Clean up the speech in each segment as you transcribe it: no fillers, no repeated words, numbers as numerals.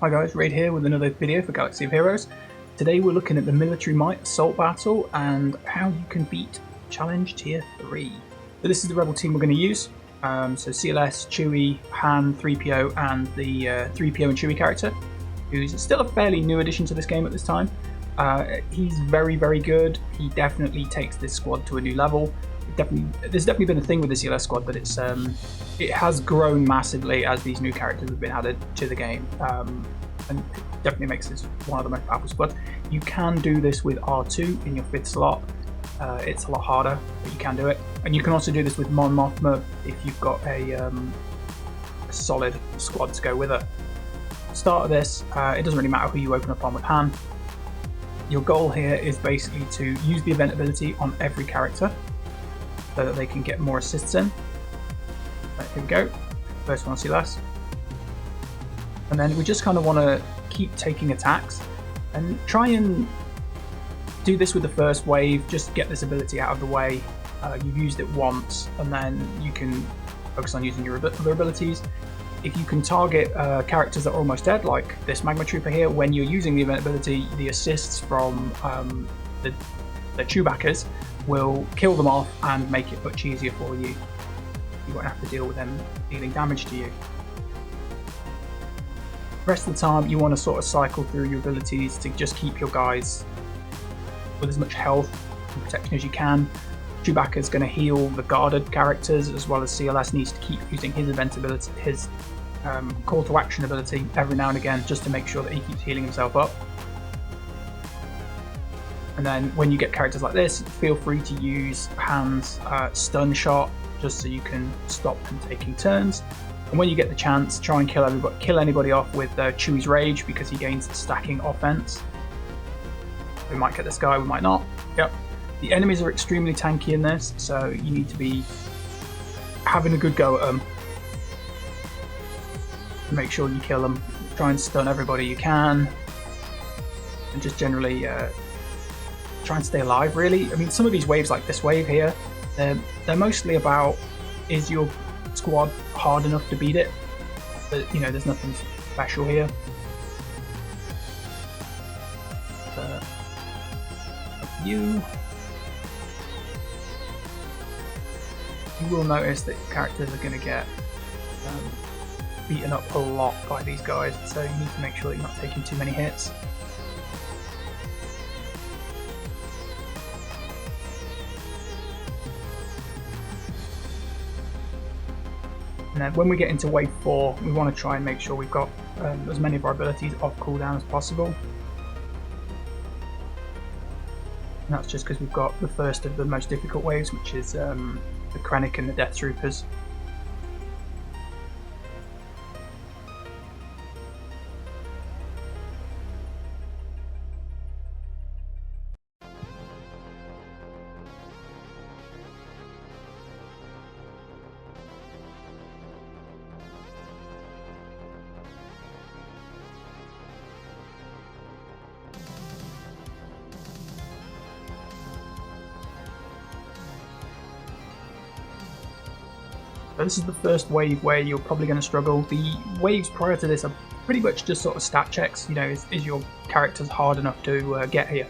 Hi guys, Raid here with another video for Galaxy of Heroes. Today we're looking at the Military Might Assault Battle and how you can beat Challenge Tier 3. So this is the Rebel team we're going to use. So CLS, Chewie, Han, 3PO and the 3PO and Chewie character, who's still a fairly new addition to this game at this time. He's very, very good. He definitely takes this squad to a new level. There's definitely been a thing with the CLS squad that it has grown massively as these new characters have been added to the game, and it definitely makes this one of the most powerful squads. You can do this with R2 in your 5th slot. It's a lot harder, but you can do it. And you can also do this with Mon Mothma if you've got a solid squad to go with her. Start of this, it doesn't really matter who you open up on with Han. Your goal here is basically to use the event ability on every character so that they can get more assists in. Right, here we go. First one, CLS. And then we just kind of want to keep taking attacks and try and do this with the first wave, just get this ability out of the way. You've used it once and then you can focus on using your other abilities. If you can target characters that are almost dead, like this Magma Trooper here, when you're using the event ability, the assists from the Chewbaccas will kill them off and make it much easier for you. You won't have to deal with them dealing damage to you. The rest of the time you want to sort of cycle through your abilities to just keep your guys with as much health and protection as you can. Chewbacca is going to heal the guarded characters, as well as CLS needs to keep using his event ability, his call to action ability every now and again, just to make sure that he keeps healing himself up. And then when you get characters like this, feel free to use Han's stun shot, just so you can stop them taking turns. And when you get the chance, try and kill anybody off with Chewie's Rage, because he gains stacking offense. We might get this guy, we might not. Yep. The enemies are extremely tanky in this, so you need to be having a good go at them. Make sure you kill them. Try and stun everybody you can, and just generally try and stay alive, really. I mean, some of these waves, like this wave here, they're mostly about, is your squad hard enough to beat it? But, you know, there's nothing special here. You will notice that characters are going to get beaten up a lot by these guys, so you need to make sure that you're not taking too many hits. And then when we get into wave 4, we want to try and make sure we've got as many of our abilities off cooldown as possible. And that's just because we've got the first of the most difficult waves, which is the Krennic and the Death Troopers. So this is the first wave where you're probably going to struggle. The waves prior to this are pretty much just sort of stat checks. You know, is your character's hard enough to get here?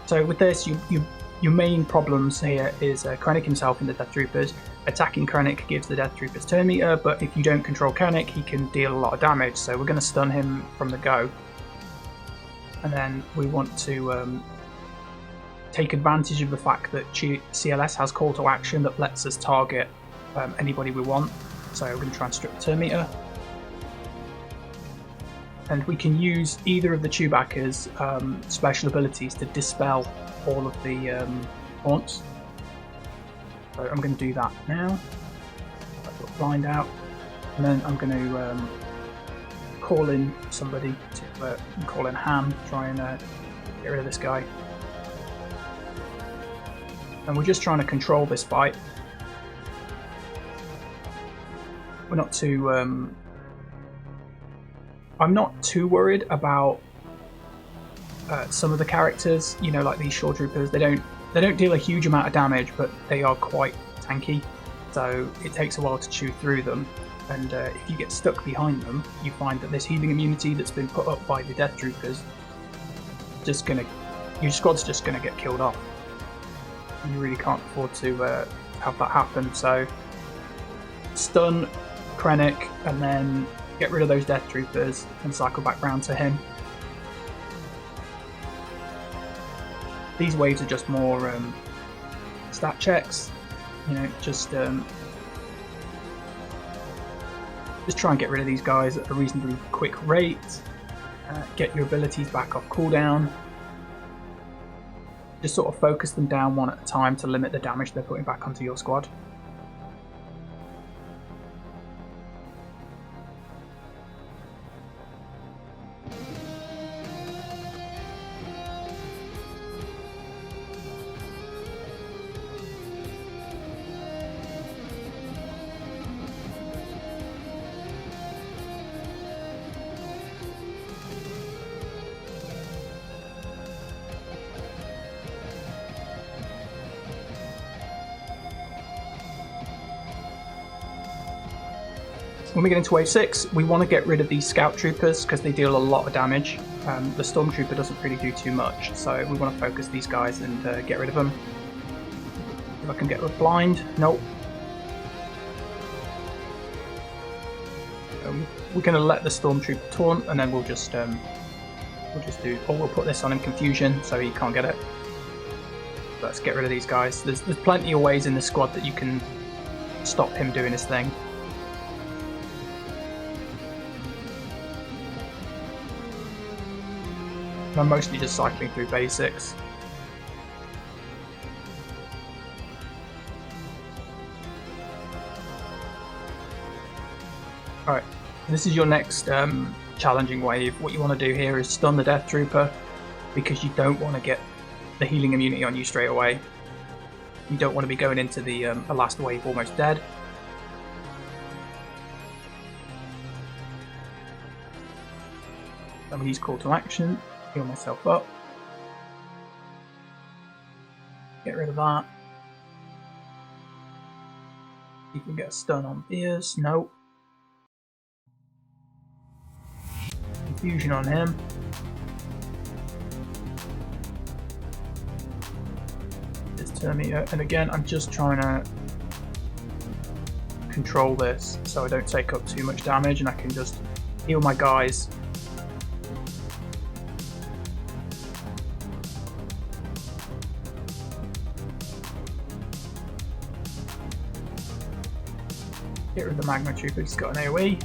So with this, your main problems here is Krennic himself and the Death Troopers. Attacking Krennic gives the Death Troopers turn meter, but if you don't control Krennic, he can deal a lot of damage. So we're going to stun him from the go. And then we want to take advantage of the fact that CLS has call to action that lets us target anybody we want. So we're going to try and strip the turn meter. And we can use either of the Chewbacca's special abilities to dispel all of the haunts. So I'm going to do that now. I'll blind out. And then I'm going to call in somebody to call in Han, try and get rid of this guy. And we're just trying to control this fight. We're not too I'm not too worried about some of the characters, you know, like these Shore Troopers. They don't deal a huge amount of damage, but they are quite tanky, so it takes a while to chew through them. And if you get stuck behind them, you find that this healing immunity that's been put up by the Death Troopers, your squad's just gonna get killed off. You really can't afford to have that happen. So stun Krennic and then get rid of those Death Troopers and cycle back round to him. These waves are just more stat checks, you know, just try and get rid of these guys at a reasonably quick rate, get your abilities back off cooldown, just sort of focus them down one at a time to limit the damage they're putting back onto your squad. When we get into wave 6, we want to get rid of these scout troopers because they deal a lot of damage. The stormtrooper doesn't really do too much, so we want to focus these guys and get rid of them. If I can get a blind, nope. We're going to let the stormtrooper taunt, and then we'll just we'll put this on him, confusion, so he can't get it. Let's get rid of these guys. There's plenty of ways in the squad that you can stop him doing his thing. I'm mostly just cycling through basics. Alright, this is your next challenging wave. What you want to do here is stun the Death Trooper, because you don't want to get the healing immunity on you straight away. You don't want to be going into the last wave almost dead. I'm going to use call to action. Heal myself up. Get rid of that. You can get a stun on Beers. Nope. Confusion on him. This Terminator, and again, I'm just trying to control this so I don't take up too much damage, and I can just heal my guys. Get rid of the Magma Trooper, he's got an AoE.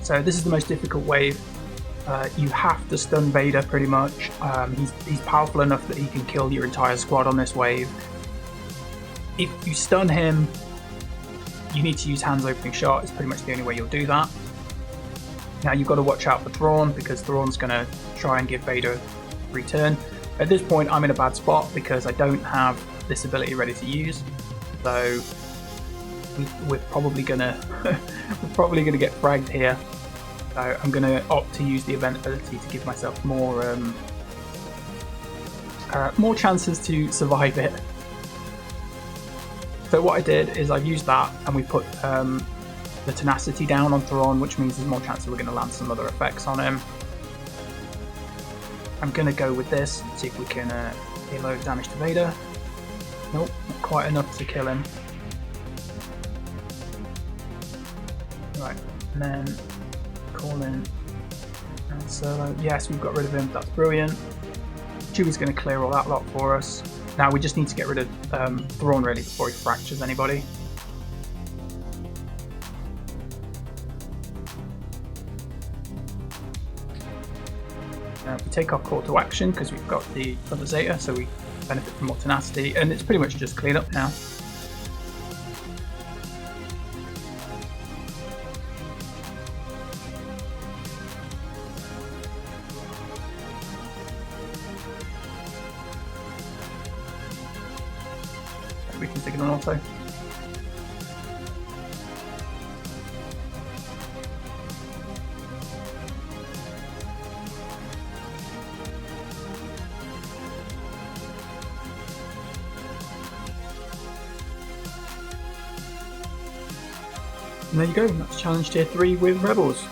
So this is the most difficult wave. You have to stun Vader pretty much. He's powerful enough that he can kill your entire squad on this wave. If you stun him, you need to use Hands Opening Shot. It's pretty much the only way you'll do that. Now you've got to watch out for Thrawn, because Thrawn's going to try and give Vader a return. At this point I'm in a bad spot because I don't have this ability ready to use. So we're probably gonna get fragged here. So I'm going to opt to use the event ability to give myself more chances to survive it. So what I did is I've used that, and we put the tenacity down on Thrawn, which means there's more chance that we're going to land some other effects on him. I'm going to go with this, see if we can deal low damage to Vader. Nope, not quite enough to kill him. Right, and then call in Han Solo. Yes, we've got rid of him, that's brilliant. Chewie's going to clear all that lot for us. Now we just need to get rid of Thrawn really before he fractures anybody. We take our call to action because we've got the other Zeta, so we benefit from more tenacity, and it's pretty much just clean up now. can stick it on auto. And there you go, that's challenge tier 3 with Rebels.